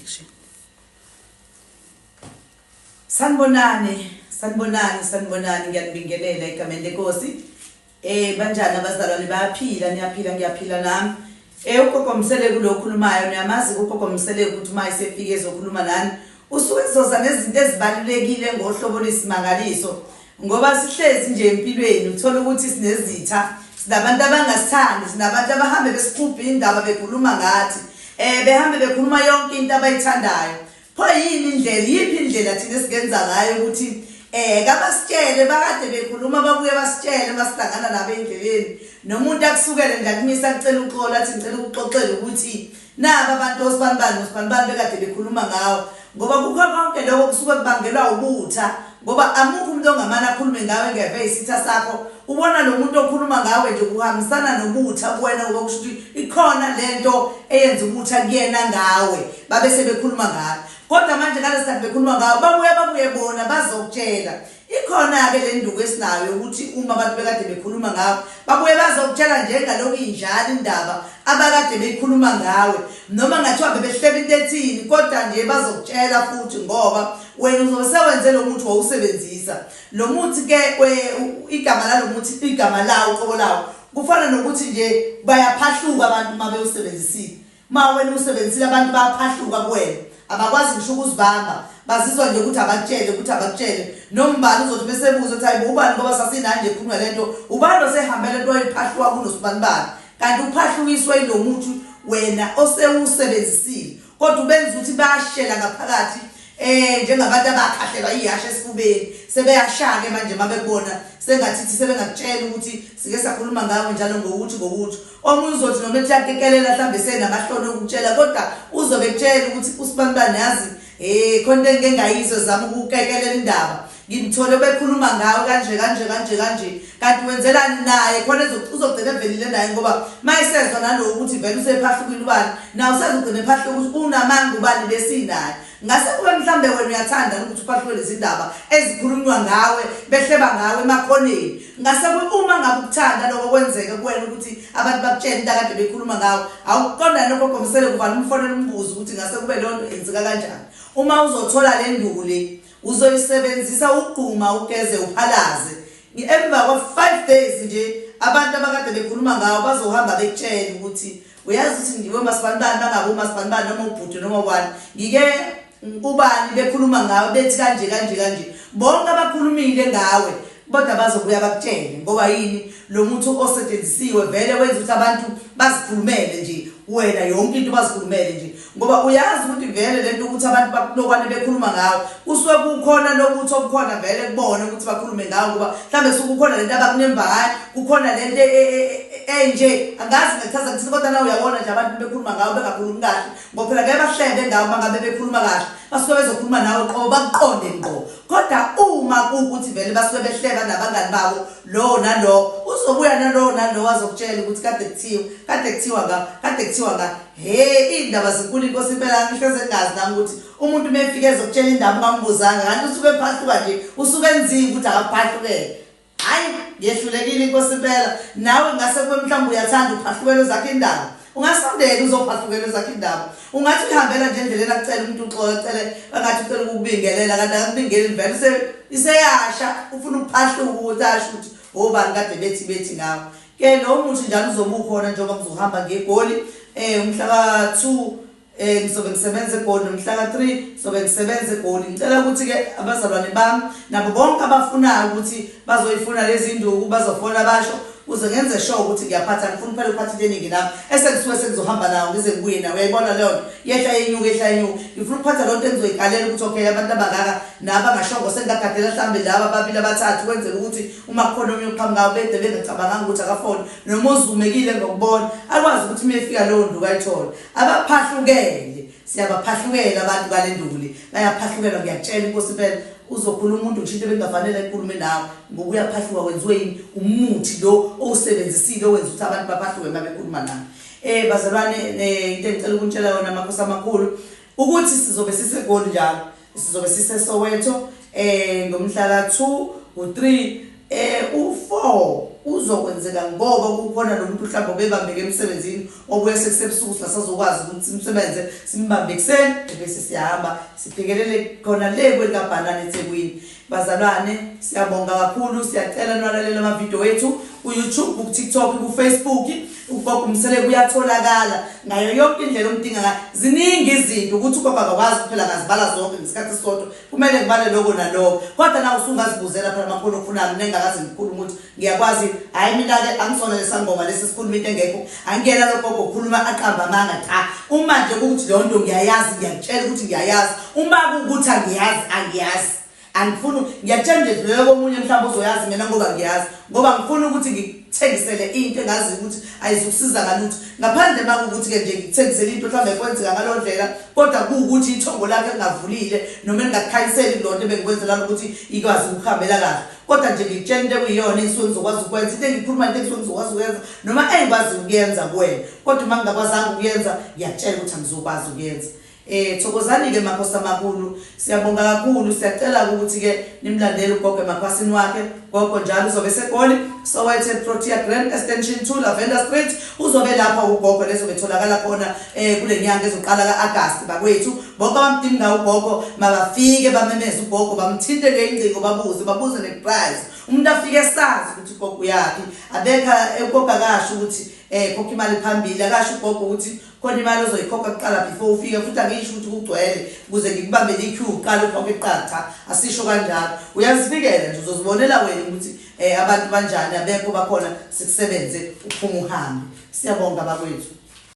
action. Sanibonani ngiyanibingelela egameni lenkosi. Banjani abazalwane bayaphila niyaphila nami. Ugogo Msele kulokhulumayo niyamazi ugogo Msele ukuthi uma isefike ezokhuluma nani usuke ezoza nezinto ezibalulekile ngohlobo lesimangaliso ngoba sihlezi nje empilweni uthola ukuthi sinezitha sinabantu abangasithandi sinabantu abahambe besikhupha indaba bekhuluma ngathi behambe bekhuluma yonke into abayithandayo. Pho yini indlela yipi indlela thina sigenza ngayo ukuthi kabasitshele bakade bekhuluma babuye basitshele masihlangana nabo endleleni nomuntu akusukele nje akumisa kucela uxolo athi ngicela ukuxoxela ukuthi naba abantu osibanibani bekade bekhuluma ngawo ngoba kukho konke lokho kusuke kubangelwa ubutha ngoba amukho umuntu ongamana akhulume ngawe ngeve isitha sakho ubona lo muntu okhuluma ngawe nje kuhambisana nobutha kuwena ngoba kusho ukuthi ikhona lento eyenza ubutha kuyena ngawe babe sebekhuluma ngawe. Kodwa manje ngalesikhathi bekhuluma ngawo babuye bona bazokutshela ikhona ke le nduku esinayo ukuthi uma abantu bekade bekhuluma ngawo babuye bazokutshela njengalokho injalo indaba abakade bekhuluma ngawe noma ngathiwa bebehleba into ethini kodwa nje bazokutshela futhi ngoba wena uzobe sewenze lo muthi wawusebenzisa lo muthi ke igama lawo uqobo lawo kufana nokuthi nje bayaphahluka abantu uma bewusebenzisile ma wena usebenzisile abantu bayaphahluka kuwena abakwazi ngisho ukuzibamba bazizwa nje ukuthi abakutshele nombani uzothi besebuza ukuthi hayi ubani ngoba sasinanje ekhuluma lento ubani osehambele into oyiphahluka kunosibani kanti uphahlukiswe ilo muthi wena osewusebenzisile kodwa ubenza ukuthi bayashela ngaphakathi njengabantu abakhahlelwa ihashe esifubeni sebeyashaka manje mabekubona sengathi sebengakutshela ukuthi sike sakhuluma ngawe njalo ngokuthi omunye uzothi noma ethi yakekelela mhlambe senamahloni okutshela kodwa uzobe ekutshela ukuthi usibanibani yazi khona into engengayizwe zama ukukekelela indaba ngimthole bekhuluma ngawe kanje kanti wenzelani naye khona uzogcina evelile naye ngoba mayisezwa nalo ukuthi vele usephahlukile ubani nawe usezogcina ephahluka ukuthi unamanga ubani besinaye ngase kube mhlambe wena uyathanda ukuthi uphahlule lezi ndaba ezikhulunywa ngawe behleba ngawe emakhoneni ngase uma ngabe ukuthanda lokho kwenzeka kuwena ukuthi abantu bakutshela into akade bekhuluma ngawe awuqonda lokho komsele kufanele umfonele umbuzo ukuthi ngase kube lonto enzeka kanjani. Uma uzothola le nduku le uzoyisebenzisa ugquma ugeze uphalaze emva kwa 5 days nje abantu abakade bekhuluma ngawo bazohamba bekutshela ukuthi uyazi ukuthi ndiwe masibanibani bangabe uMasibanibani noma ubhuti noma ubani ngike ubani bekhuluma ngawe bethi kanje bonke abakhulumile ngawe kodwa bazobuya bakutshele ngoba yini lo muntu osetshenzisiwe vele wenza ukuthi abantu bazikhulumele nje wena yonke into bazikhulumele nje ngoba uyazi ukuthi vele lento ukuthi abantu bakulokwane bekhuluma ngawe kusuke kukhona lokuthi okukhona vele kubona ukuthi bakhulume ngawe ngoba mhlambe sukukhona lento abakunembayo kukhona lento enje angazi ngichaza ukuthi kodwa nawe uyabona nje abantu bekhuluma ngawe bengakhulumi kahle ngoba phela ke bahlebe ngawe mangabe bekhuluma kahle basuke bezokhuluma nawe qobo bakuqonde ngqo kodwa uma kuukuthi vele basuke behleba nabangani babo lo nalo uzobuya nalo wazokutshela ukuthi kade kuthiwa nga indaba zinkulu inkosi impela ngihleze ngazi nami ukuthi umuntu mefike ezokutshela indaba ungambuzanga kanti usuke ephahluka nje usuke enzima ukuthi akaphahluke hayi ngehlulekile inkosi impela nawe ngase kube mhlawumbe uyathanda uphahlukelo zakhe indaba ungasondela uzophahlukelo zakhe indaba ungathi uhambela nje endleleni akucela umuntu uxoxele angathi ucela ukubingelela kanti akubingeleli vele iseyasha ufuna ukuphahluka ukuthi asho ukuthi obani kade bethi ngawo ke lo muntu njalo uzobe ukhona njengoba kuzohamba ngegoli umhla ka2 ngizobe ngisebenza eGoli nomhla ka3 sobe ngisebenza eGoli. Ngicela ukuthi ke abazalwane bami nabo bonke abafunayo ukuthi bazoyifuna lezi nduku bazofona basho uze ngenze sure ukuthi ngiyaphatha ngifuna phela ukuphatha leningi nami esekusuke sekuzohamba nawo ngize ngibuye nawe uyayibona leyo nto yehla yenyuka ngifuna ukuphatha lonto engizoyikalela ukuthi okay abantu abangaka nabangashongo sengagadela mhlambe laba ababili abathathu kwenzela ukuthi uma kukhona omunye uphambi ngawo bede bengacabanganga ukuthi akafona noma uzumekile ngokubona akwazi ukuthi mefika leyo nduku ayithola abaphahlukele siyabaphahlukela abantu kale nduli bayaphahlukela ngiyakutshela inkosi phela uzokhuluma umuntu ngisho bengafanele ekhulume nawe ngoba uyaphahluka wenziwe yini umuthi lo owusebenzisile owenza ukuthi abantu baphahluke mabekhuluma nawe. Bazalwane into engicela ukuntshela yona amakhosi amakhulu ukuthi sizobe siseGoli njalo sizobe siseSoweto ngomhla ka2 u3 u4 uzokwenzeka ngoba kukhona nomuntu mhlawumbe obebambeke emsebenzini obuye sekusebusuku sasazokwazi ukuthi simsebenze simbambe ekseni bese siyahamba sibhekelele khona le kwelikabhanana eThekwini. Bazalwane siyabonga kakhulu, siyacela nolalela amavideo wethu ku-YouTube, ku-TikTok, ku-Facebook. Ugogo umsele kuyatholakala ngayo yonke indlela omdinga ngayo. Ziningi izinto ukuthi ugogo akakwazi kuphela ngazibala zonke ngesikhathi sodwa, kumele ngibale lokho nalokho. Kodwa nawe usungazibuzela phela amakhulu okufunayo, mina engakaze ngikhuluma ukuthi ngiyakwazi. Hayi mina-ke angisona lesangoma lesi sikhuluma into engekho, angiyena lo gogo ukhuluma aqamba amanga. Cha, uma nje ukuthi leyo nto ngiyayazi, ngiyakutshela ukuthi ngiyayazi. Uma kuwukuthi angiyazi, angiyazi. Angifuni ngiyatshela nje leyo komunye mhlawumbe uzoyazi mina ngoba ngiyazi, ngoba ngifuna ukuthi ngithengisele into engazi ukuthi ayizukusiza ngalutho ngaphandle makuthi ke nje ngithengisele into mhlawumbe kwenzeka ngalo ndlela kodwa kuukuthi ithongo lakhe lingavulile noma lingakhanyiseli lonto bengikwenzela ukuthi ikwazi ukuhambela kahle. Kodwa nje ngitshela into ekuyiyona engisuke ngizokwazi ukwenza, into engikhuluma into engisuke ngizokwazi ukwenza noma engikwazi ukuyenza kuwena. Kodwa uma ngingakwazanga ukuyenza ngiyatshela ukuthi angizokwazi ukuyenza. Thokozani ke makhosi amakhulu, siyabonga kakhulu. Siyacela ukuthi ke nimlandele ugogo emakhwasini wakhe. Gogo njalo uzobe seGoli Soweto Protea Grand Extension 2 Lavender Street. Uzobe lapha ugogo lezo betholakala khona kule nyanga ezoqala kaAugust bakwethu. Bonke abamdinga ugogo mabafike bamemeze ugogo, bamthinte ngeincingo, babuze neprice. Umuntu afike sazi ukuthi ugogo uyaphi, abeka ugogo akasho ukuthi khokha imali phambili, akasho ugogo ukuthi khona imali ozoyikhokha kuqala before ufike, futhi angisho ukuthi kugcwele ukuze ngikubambele iqueue uqala ukhokhe kuqala. Cha, asisho kanjalo. Uyazifikela nje, uzozibonela wena ukuthi abantu banjani abekho bakhona sikusebenze uphuma uhambe. Siyabonga bakwethu.